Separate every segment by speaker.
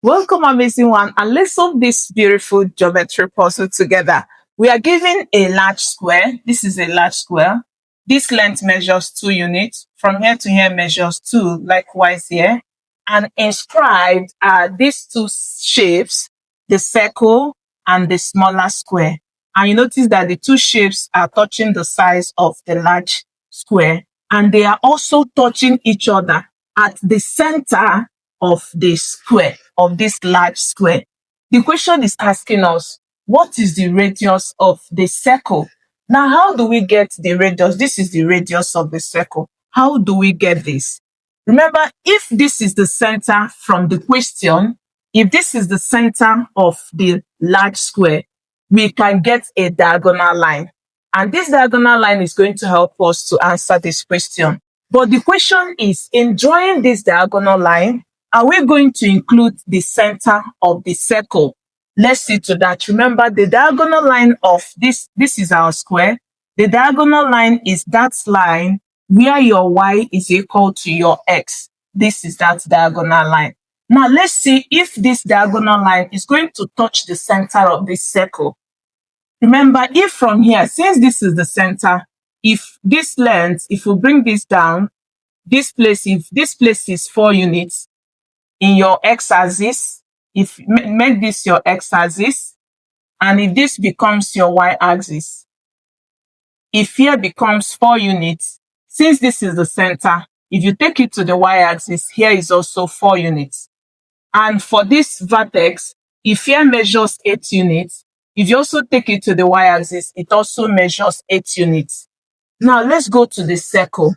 Speaker 1: Welcome, amazing one, and let's solve this beautiful geometry puzzle together. We are given a large square. This is a large square. This length measures 2 units. From here to here measures 2, likewise here. And inscribed are these two shapes, the circle and the smaller square. And you notice that the two shapes are touching the size of the large square, and they are also touching each other at the center of the square, of this large square. The question is asking us, what is the radius of the circle? Now, how do we get the radius? This is the radius of the circle. How do we get this? Remember, if this is the center from the question, if this is the center of the large square, we can get a diagonal line. And this diagonal line is going to help us to answer this question. But the question is, in drawing this diagonal line, are we going to include the center of the circle? Let's see to that. Remember, the diagonal line of this is our square. The diagonal line is that line where your y is equal to your x. This is that diagonal line. Now, let's see if this diagonal line is going to touch the center of this circle. Remember, if from here, since this is the center, if this length, if we bring this down, this place, if this place is 4 units in your x-axis, if make this your x-axis, and if this becomes your y-axis, if here becomes 4 units, since this is the center, if you take it to the y-axis, here is also 4 units. And for this vertex, if here measures 8 units, if you also take it to the y-axis, it also measures 8 units. Now, let's go to the circle.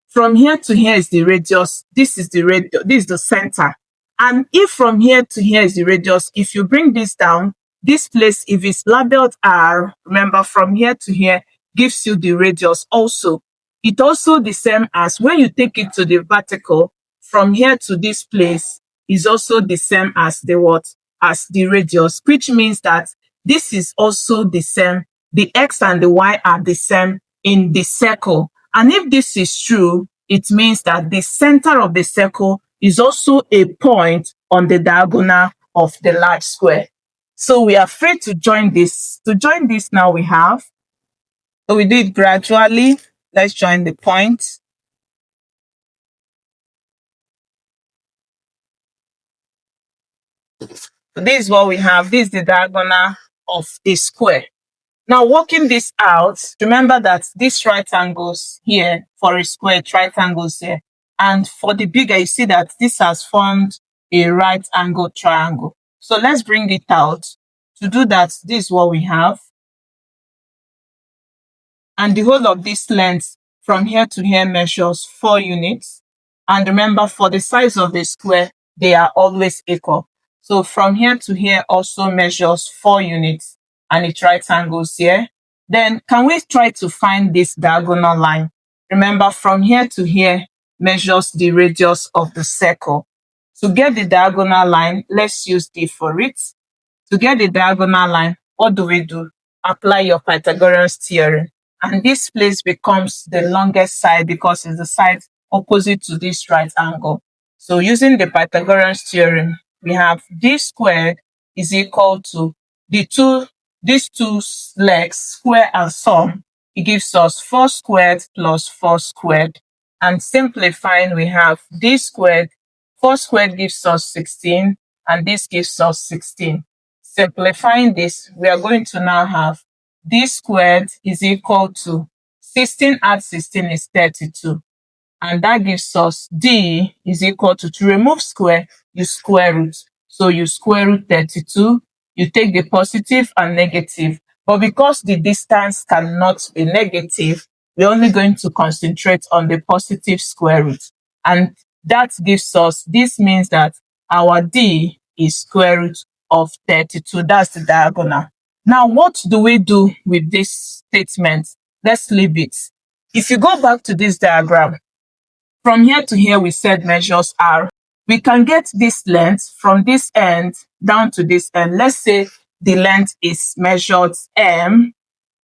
Speaker 1: From here to here is the radius. This is the radius. This is the center. And if from here to here is the radius, if you bring this down, this place, if it's labeled R, remember from here to here gives you the radius also. It's also the same as when you take it to the vertical, from here to this place is also the same as the what? As the radius, which means that this is also the same. The x and the y are the same in the circle. And if this is true, it means that the center of the circle is also a point on the diagonal of the large square. So we are free to join this. To join this now we have, so we do it gradually. Let's join the point. So this is what we have. This is the diagonal of the square. Now, working this out, remember that these right angles here for a square, right angles here. And for the bigger, you see that this has formed a right angle triangle. So let's bring it out. To do that, this is what we have. And the whole of this length from here to here measures 4 units. And remember, for the size of the square, they are always equal. So from here to here also measures 4 units. And it right angles here. Then can we try to find this diagonal line? Remember, from here to here measures the radius of the circle. To get the diagonal line, let's use D for it. To get the diagonal line, what do? Apply your Pythagorean's theorem. And this place becomes the longest side because it's the side opposite to this right angle. So using the Pythagorean's theorem, we have D squared is equal to these two legs, square and sum. It gives us 4 squared plus 4 squared. And simplifying, we have D squared. 4 squared gives us 16, and this gives us 16. Simplifying this, we are going to now have D squared is equal to 16 add 16 is 32. And that gives us D is equal to remove square, you square root. So you square root 32. You take the positive and negative, but because the distance cannot be negative, we're only going to concentrate on the positive square root. And that gives us, this means that our D is square root of 32. That's the diagonal. Now, what do we do with this statement? Let's leave it. If you go back to this diagram, from here to here, we said measures R. We can get this length from this end down to this end. Let's say the length is measured M.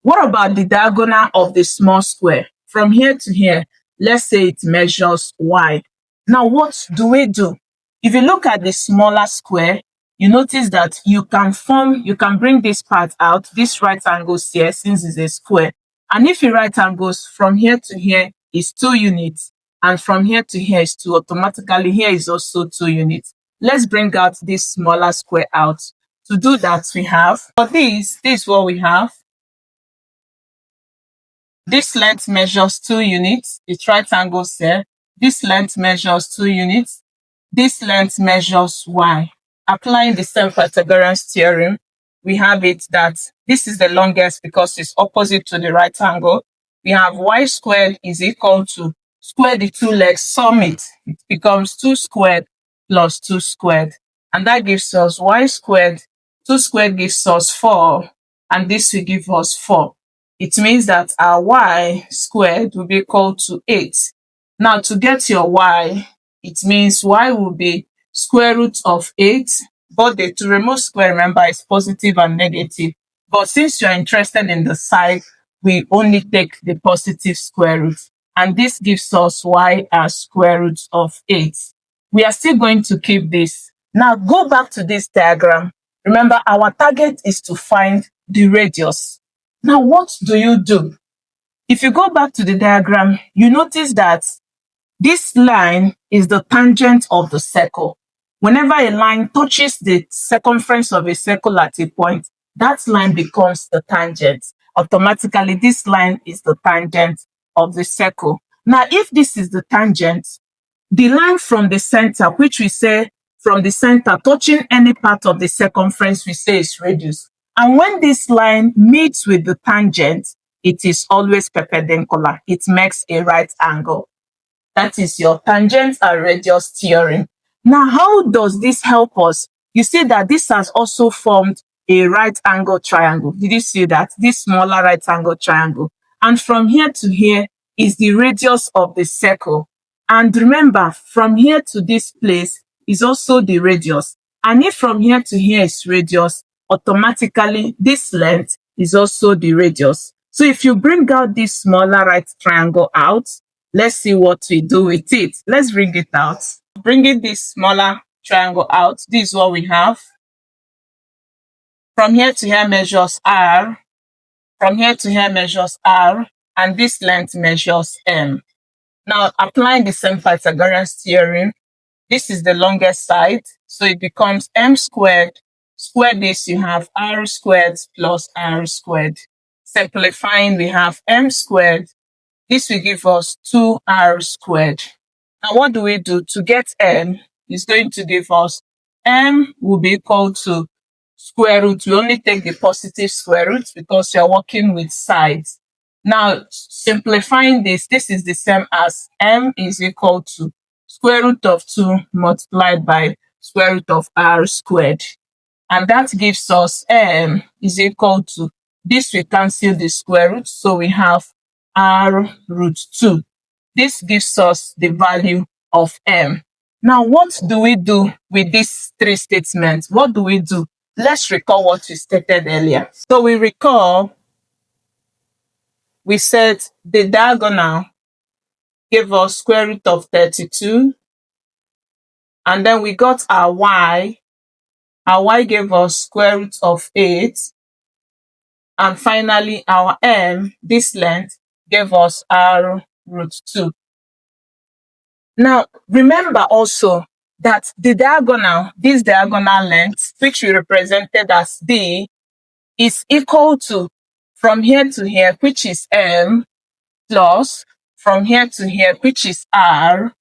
Speaker 1: What about the diagonal of the small square? From here to here, let's say it measures Y. Now, what do? If you look at the smaller square, you notice that you can bring this part out, this right angle here, since it's a square. And if your right angles from here to here is 2 units, and from here to here is 2, automatically here is also 2 units. Let's bring out this smaller square out. To do that, we have, for this is what we have. This length measures 2 units. It's right angles here. This length measures 2 units. This length measures y. Applying the same Pythagorean's theorem, we have it that this is the longest because it's opposite to the right angle. We have y squared is equal to square the two legs, sum it. It becomes 2 squared plus 2 squared. And that gives us y squared. 2 squared gives us 4. And this will give us 4. It means that our y squared will be equal to 8. Now, to get your y, it means y will be square root of 8. But to remove square, remember, is positive and negative. But since you're interested in the side, we only take the positive square root. And this gives us y as square root of 8. We are still going to keep this. Now, go back to this diagram. Remember, our target is to find the radius. Now, what do? If you go back to the diagram, you notice that this line is the tangent of the circle. Whenever a line touches the circumference of a circle at a point, that line becomes the tangent. Automatically, this line is the tangent of the circle. Now, if this is the tangent, the line from the center, which we say from the center touching any part of the circumference, we say is radius. And when this line meets with the tangent, it is always perpendicular. It makes a right angle. That is your tangent and radius theorem. Now, how does this help us? You see that this has also formed a right angle triangle. Did you see that? This smaller right angle triangle. And from here to here is the radius of the circle. And remember, from here to this place is also the radius. And if from here to here is radius, automatically this length is also the radius. So if you bring out this smaller right triangle out, let's see what we do with it. Let's bring it out. Bringing this smaller triangle out, this is what we have. From here to here measures r. From here to here measures r. And this length measures m. Now, applying the same Pythagorean's theorem, this is the longest side. So it becomes m squared. Square this, you have r squared plus r squared. Simplifying, we have m squared. This will give us 2r squared. Now, what do we do? To get m, is going to give us m will be equal to square root. We only take the positive square root because you're working with sides. Now, simplifying this is the same as m is equal to square root of 2 multiplied by square root of r squared. And that gives us m is equal to, this we cancel the square root, so we have r root 2. This gives us the value of m. Now, what do we do with these 3 statements? What do we do? Let's recall what we stated earlier. So we recall, we said the diagonal gave us square root of 32. And then we got our y. Our y gave us square root of 8. And finally, our m, this length, gave us r root 2. Now, remember also that the diagonal, this diagonal length, which we represented as d, is equal to from here to here, which is m, plus from here to here, which is r,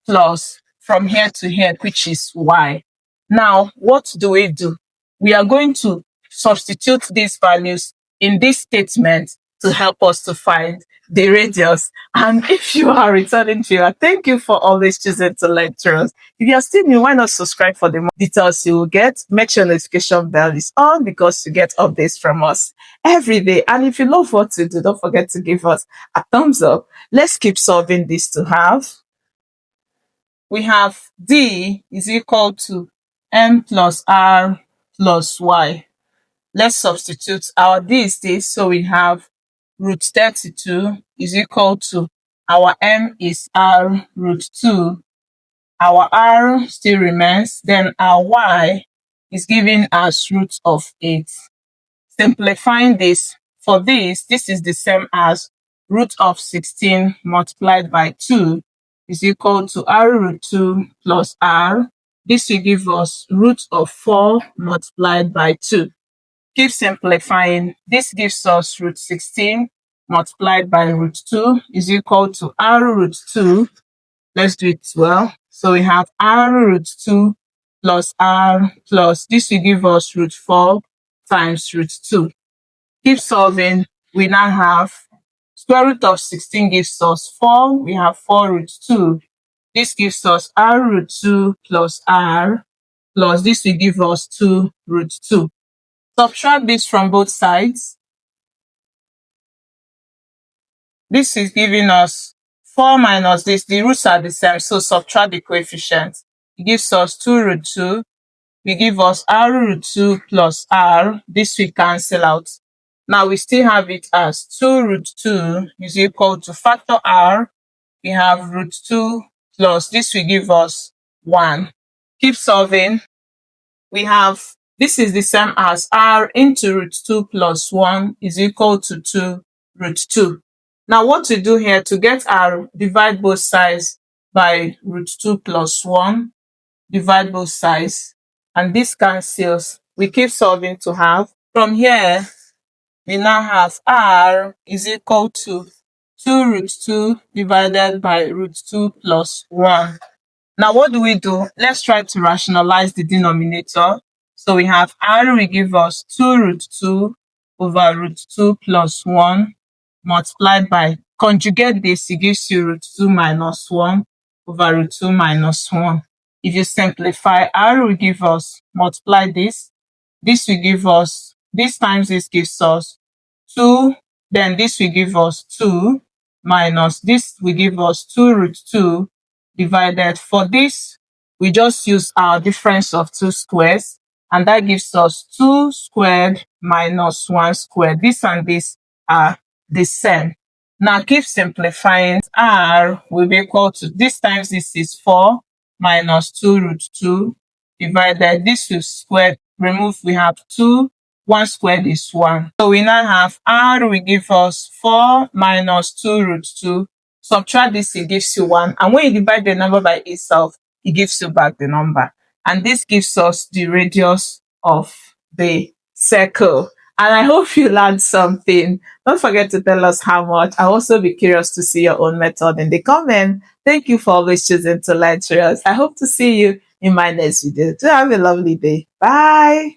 Speaker 1: plus from here to here, which is y. Now, what do? We are going to substitute these values in this statement to help us to find the radius. And if you are a returning viewer, thank you for always choosing to lecture us. If you are still new, why not subscribe for the more details you will get? Make sure notification bell is on because you get updates from us every day. And if you love what we do, don't forget to give us a thumbs up. Let's keep solving this to have. We have d is equal to m plus r plus y. Let's substitute our d is this, so we have root 32 is equal to our m is r root 2 Our r still remains, then our y is given as root of 8. Simplifying this, for this is the same as root of 16 multiplied by 2 is equal to r root 2 plus r. This will give us root of 4 multiplied by 2. Keep simplifying. This gives us root 16 multiplied by root 2 is equal to r root 2. Let's do it well. So we have r root 2 plus r plus this will give us root 4 times root 2. Keep solving. We now have square root of 16 gives us 4. We have 4 root 2. This gives us r root 2 plus r plus this will give us 2 root 2. Subtract this from both sides. This is giving us 4 minus this. The roots are the same, so subtract the coefficients. It gives us 2 root 2. We give us r root 2 plus r. This will cancel out. Now we still have it as 2 root 2 is equal to factor r. We have root 2 plus this will give us 1. Keep solving. We have this is the same as r into root 2 plus 1 is equal to 2 root 2. Now what to do here to get r, divide both sides by root 2 plus 1, divide both sides, and this cancels. We keep solving to have. From here, we now have r is equal to 2 root 2 divided by root 2 plus 1. Now what do? Let's try to rationalize the denominator. So we have r will give us 2 root 2 over root 2 plus 1 multiplied by, conjugate this, it gives you root 2 minus 1 over root 2 minus 1. If you simplify, r will give us, multiply this will give us, this times this gives us 2, then this will give us 2 minus this will give us 2 root 2 divided. For this, we just use our difference of 2 squares, and that gives us 2 squared minus 1 squared. This and this are the same. Now keep simplifying. R will be equal to, this times this is 4 minus 2 root 2 divided. This is squared. Remove, we have 2. 1 squared is 1. So we now have r will give us 4 minus 2 root 2. Subtract this, it gives you 1. And when you divide the number by itself, it gives you back the number. And this gives us the radius of the circle. And I hope you learned something. Don't forget to tell us how much. I'll also be curious to see your own method in the comment. Thank you for always choosing to learn through us. I hope to see you in my next video. Do have a lovely day. Bye.